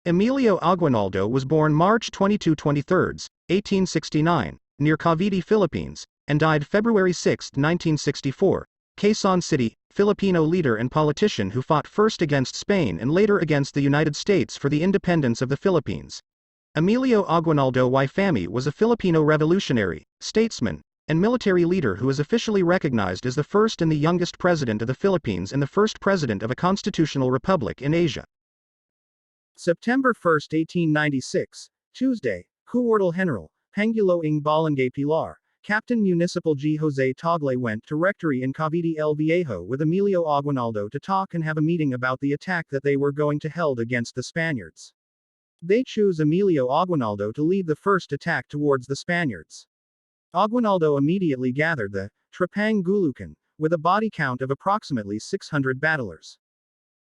Emilio Aguinaldo was born March 22-23, 1869, near Cavite, Philippines, and died February 6, 1964, Quezon City, Filipino leader and politician who fought first against Spain and later against the United States for the independence of the Philippines. Emilio Aguinaldo y Fami was a Filipino revolutionary, statesman, and military leader who is officially recognized as the first and the youngest president of the Philippines and the first president of a constitutional republic in Asia. September 1, 1896, Tuesday, Cuartel General, Pangulo ng Barangay Pilar, Captain Municipal G. Jose Tagle went to Rectory in Cavite el Viejo with Emilio Aguinaldo to talk and have a meeting about the attack that they were going to held against the Spaniards. They choose Emilio Aguinaldo to lead the first attack towards the Spaniards. Aguinaldo immediately gathered the Trapang Gulukan, with a body count of approximately 600 battlers.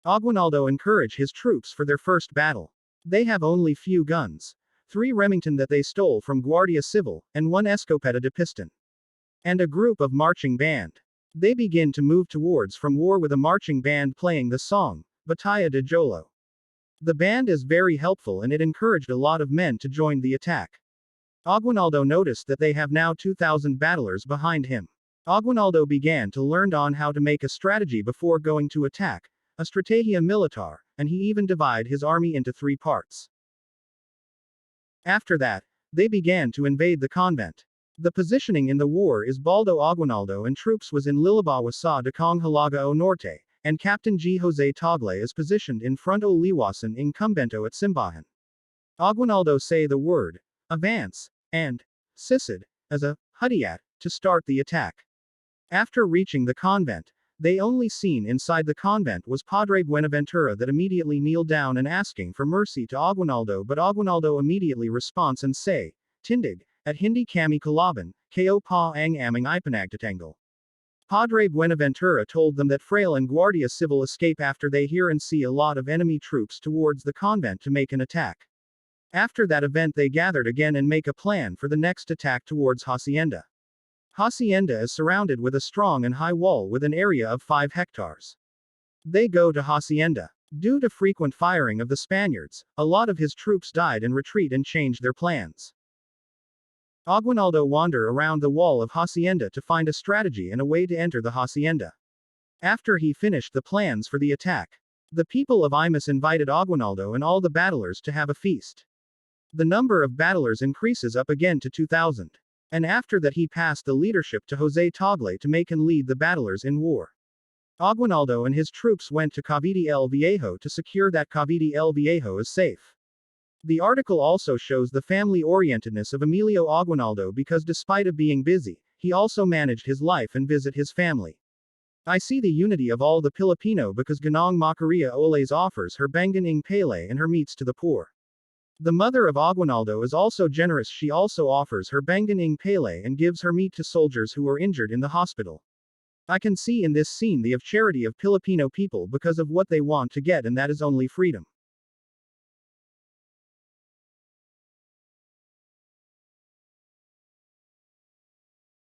Aguinaldo encouraged his troops for their first battle. They have only few guns, 3 Remington that they stole from Guardia Civil, and 1 Escopeta de Piston. And a group of marching band. They begin to move towards from war with a marching band playing the song, Batalla de Jolo. The band is very helpful and it encouraged a lot of men to join the attack. Aguinaldo noticed that they have now 2,000 battlers behind him. Aguinaldo began to learn on how to make a strategy before going to attack, a strategia militar, and he even divided his army into 3 parts. After that, they began to invade the convent. The positioning in the war is Baldo Aguinaldo and troops was in Lilabawa sa Dakong Halaga o Norte, and Captain G. Jose Tagle is positioned in front o Liwasan ng Kumbento at Simbahan. Aguinaldo say the word, avance, and sisid, as a hudiyat, to start the attack. After reaching the convent, they only seen inside the convent was Padre Buenaventura that immediately kneeled down and asking for mercy to Aguinaldo, but Aguinaldo immediately responds and say, Tindig, at hindi kami kalaban, ko pa ang aming ipanagtatanggol. Padre Buenaventura told them that Fraile and Guardia Civil escape after they hear and see a lot of enemy troops towards the convent to make an attack. After that event they gathered again and make a plan for the next attack towards Hacienda. Hacienda is surrounded with a strong and high wall with an area of 5 hectares. They go to Hacienda. Due to frequent firing of the Spaniards, a lot of his troops died and retreat and changed their plans. Aguinaldo wander around the wall of Hacienda to find a strategy and a way to enter the Hacienda. After he finished the plans for the attack, the people of Imus invited Aguinaldo and all the battlers to have a feast. The number of battlers increases up again to 2,000. And after that he passed the leadership to Jose Tagle to make and lead the battlers in war. Aguinaldo and his troops went to Cavite el Viejo to secure that Cavite el Viejo is safe. The article also shows the family-orientedness of Emilio Aguinaldo because despite of being busy, he also managed his life and visit his family. I see the unity of all the Filipino because Ginong Macaria Oles offers her bangan ng pele and her meats to the poor. The mother of Aguinaldo is also generous. She also offers her bangan ng pele and gives her meat to soldiers who are injured in the hospital. I can see in this scene the of charity of Filipino people because of what they want to get, and that is only freedom.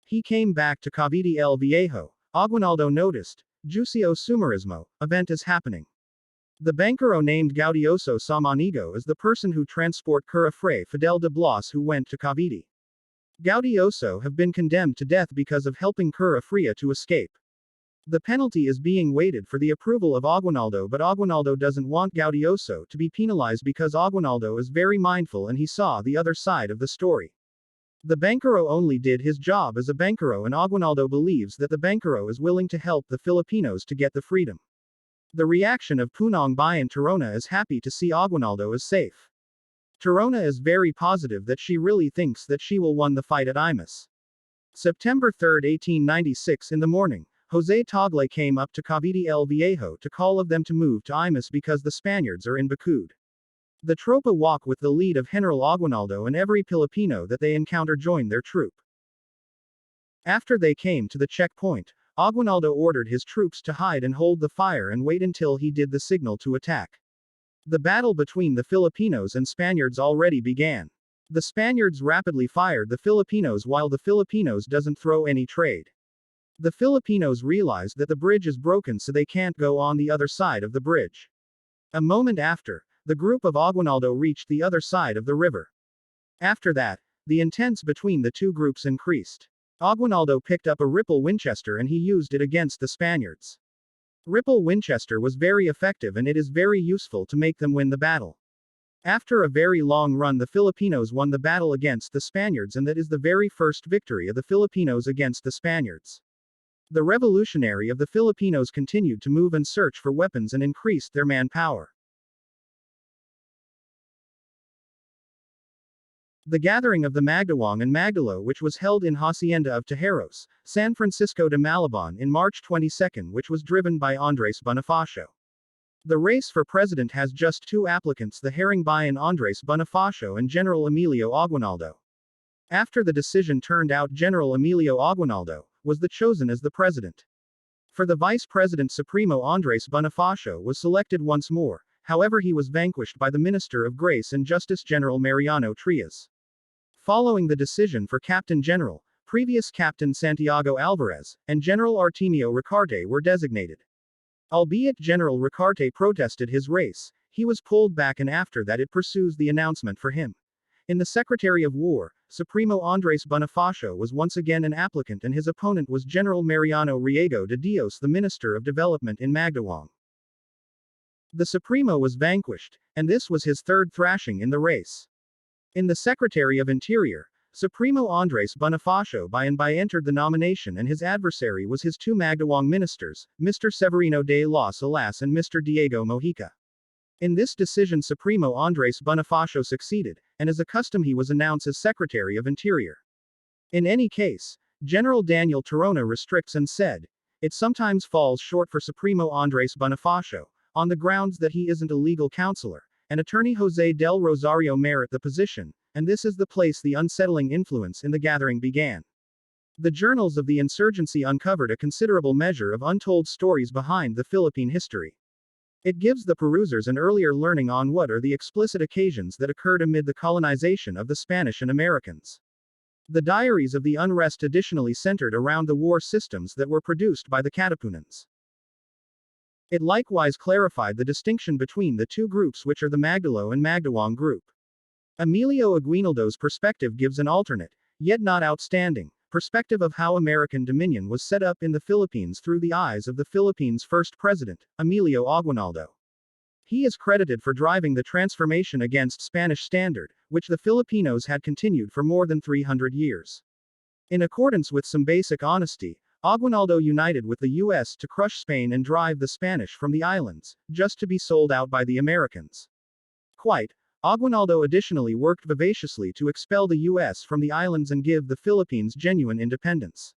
He came back to Cavite el Viejo. Aguinaldo noticed, Juicio Sumarismo, event is happening. The bankero named Gaudioso Samanigo is the person who transport Cura Fray Fidel de Blas who went to Cavite. Gaudioso have been condemned to death because of helping Cura Fria to escape. The penalty is being waited for the approval of Aguinaldo, but Aguinaldo doesn't want Gaudioso to be penalized because Aguinaldo is very mindful and he saw the other side of the story. The bankero only did his job as a bankero, and Aguinaldo believes that the bankero is willing to help the Filipinos to get the freedom. The reaction of Punong Bayan Tirona is happy to see Aguinaldo is safe. Tirona is very positive that she really thinks that she will win the fight at Imus. September 3, 1896 in the morning, Jose Tagle came up to Cavite el Viejo to call of them to move to Imus because the Spaniards are in Bacud. The tropa walk with the lead of General Aguinaldo, and every Filipino that they encounter join their troop. After they came to the checkpoint, Aguinaldo ordered his troops to hide and hold the fire and wait until he did the signal to attack. The battle between the Filipinos and Spaniards already began. The Spaniards rapidly fired the Filipinos while the Filipinos doesn't throw any trade. The Filipinos realized that the bridge is broken, so they can't go on the other side of the bridge. A moment after, the group of Aguinaldo reached the other side of the river. After that, the intense between the two groups increased. Aguinaldo picked up a Ripple Winchester and he used it against the Spaniards. Ripple Winchester was very effective and it is very useful to make them win the battle. After a very long run, the Filipinos won the battle against the Spaniards, and that is the very first victory of the Filipinos against the Spaniards. The revolutionary of the Filipinos continued to move and search for weapons and increased their manpower. The gathering of the Magdiwang and Magdalo, which was held in Hacienda of Tejeros, San Francisco de Malabon in March 22, which was driven by Andres Bonifacio. The race for president has just two applicants, the Herring Bayan Andres Bonifacio and General Emilio Aguinaldo. After the decision turned out, General Emilio Aguinaldo was the chosen as the president. For the vice president, Supremo Andres Bonifacio was selected once more, however he was vanquished by the Minister of Grace and Justice General Mariano Trias. Following the decision for Captain General, previous Captain Santiago Alvarez and General Artemio Ricarte were designated. Albeit General Ricarte protested his race, he was pulled back, and after that it pursues the announcement for him. In the Secretary of War, Supremo Andres Bonifacio was once again an applicant and his opponent was General Mariano Riego de Dios, the Minister of Development in Magdiwang. The Supremo was vanquished, and this was his third thrashing in the race. In the Secretary of Interior, Supremo Andres Bonifacio by entered the nomination, and his adversary was his two Magdiwang ministers, Mr. Severino de las Alas and Mr. Diego Mojica. In this decision Supremo Andres Bonifacio succeeded, and as a custom he was announced as Secretary of Interior. In any case, General Daniel Torona restricts and said, it sometimes falls short for Supremo Andres Bonifacio, on the grounds that he isn't a legal counselor, and Attorney Jose del Rosario merit the position, and this is the place the unsettling influence in the gathering began. The journals of the insurgency uncovered a considerable measure of untold stories behind the Philippine history. It gives the perusers an earlier learning on what are the explicit occasions that occurred amid the colonization of the Spanish and Americans. The diaries of the unrest additionally centered around the war systems that were produced by the Katipunans. It likewise clarified the distinction between the two groups, which are the Magdalo and Magdiwang group. Emilio Aguinaldo's perspective gives an alternate, yet not outstanding, perspective of how American dominion was set up in the Philippines through the eyes of the Philippines' first president, Emilio Aguinaldo. He is credited for driving the transformation against Spanish standard, which the Filipinos had continued for more than 300 years. In accordance with some basic honesty, Aguinaldo united with the U.S. to crush Spain and drive the Spanish from the islands, just to be sold out by the Americans. Aguinaldo additionally worked vivaciously to expel the U.S. from the islands and give the Philippines genuine independence.